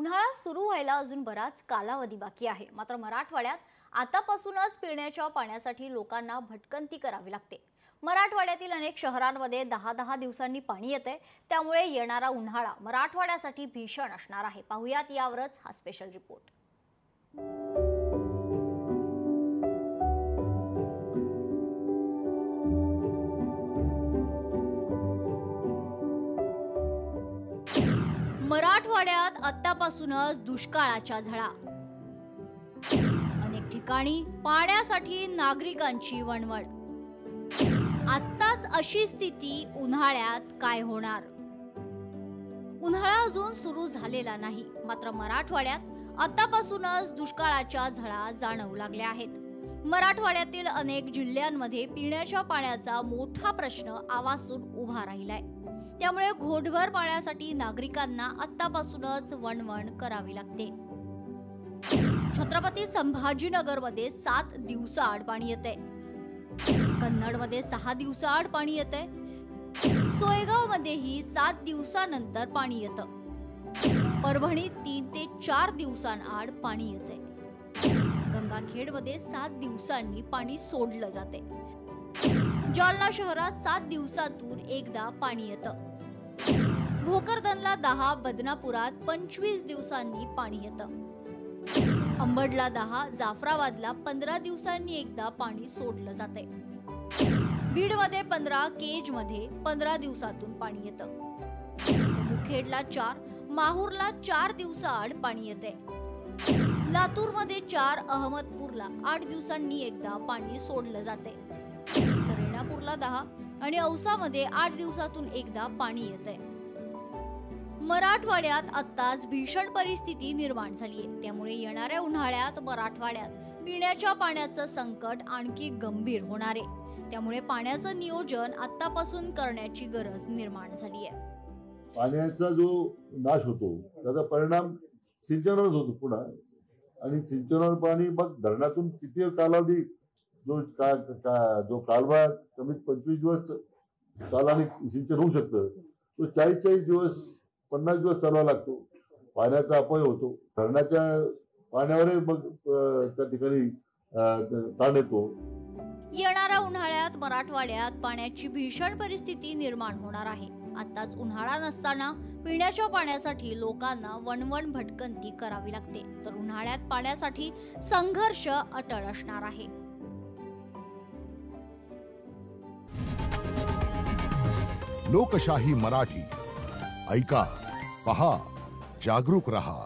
उन्हाळा सुरू व्हायला अजून बराच कालावधी बाकी आहे। मात्र मराठवाड्यात आतापासूनच पिण्याच्या पाण्यासाठी लोकांना भटकंती करावी लागते। मराठवाड्यातील अनेक शहरांमध्ये 10-10 दिवसांनी पाणी येते, त्यामुळे येणारा उन्हाळा मराठवाड्यासाठी भीषण असणार आहे। पाहुयात यावरच हा स्पेशल रिपोर्ट। मराठवाड्यात आतापासूनच दुष्काळाच्या झळा। अनेक ठिकाणी पाण्यासाठी नागरिकांची वणवण। आत्ताच अशी स्थिती उन्हाळ्यात काय होणार? उन्हाळा अजून सुरू झालेला नाही, मात्र मराठवाड्यात आतापासूनच दुष्काळाच्या झळा जाणवू लागल्या आहेत। मराठवाड्यातील अनेक जिल्ह्यांमध्ये पिण्याच्या पाण्याचा मोठा प्रश्न आवाजून उभा राहिलाय। त्यामुळे घोटभर पाण्यासाठी नागरिकांना आतापासूनच वणवण करावी लागते। छत्रपती संभाजीनगरमध्ये 7 दिवसाआड पाणी येते, कन्नडमध्ये 6 दिवसाआड पाणी येते, सोयगावमध्येही 7 दिवसानंतर पाणी येतं, परभणीत 3 ते 4 दिवसांआड पाणी येते, गंगाखेडमध्ये 7 दिवसांनी पाणी सोडलं जाते, जालना शहरात 7 दिवसातून एकदा पाणी येतं, भोकरदनला 10, बदनापुरात 25 दिवसांनी पाणी येतं, अंबडला 10, जाफराबादला 15 दिवसांनी एकदा पाणी सोडलं जाते, बीडमध्ये 15, केजमध्ये 15 दिवसातून पाणी येतं, मुखेडला 4, माहूरला 4 दिवसाआड पाणी येते, लातूरमध्ये 4, अहमदपूरला 8 दिवसांनी एकदा पाणी सोडलं जाते, तर रेणापूरला 10 आणि औसामध्ये 8 दिवसातून एकदा पाणी येते। मराठवाड्यात आत्ताच भीषण परिस्थिती निर्माण झाली आहे, त्यामुळे येणाऱ्या उन्हाळ्यात मराठवाड्यात पिण्याच्या पाण्याचं संकट आणखी गंभीर होणार आहे। त्यामुळे पाण्याचं नियोजन आतापासून करण्याची गरज निर्माण झाली आहे। पाण्याचा जो नाश होतो त्याचा परिणाम सिंचनावरच होतो पुन्हा, आणि सिंचनावर पाणी मग धरणातून किती कालावधी जो कालवा कमीत 25 दिवस चालाने सिंचन होऊ शकतं, तो 40 दिवस 50 दिवस चालवा लागतो। पाण्याचा अपव्यय होतो, धरणाच्या पाण्यावरही मग त्या ठिकाणी ताण येतो। येणाऱ्या उन्हाळ्यात मराठवाड्यात पाण्याची भीषण परिस्थिती निर्माण होणार आहे। आताच उन्हाळा नसताना पिण्याच्या पाण्यासाठी लोकांना वणवण भटकंती करावी लागते, तर उन्हाळ्यात पाण्यासाठी संघर्ष अटळ असणार आहे। लोकशाही मराठी ऐका, पहा, जागरूक रहा।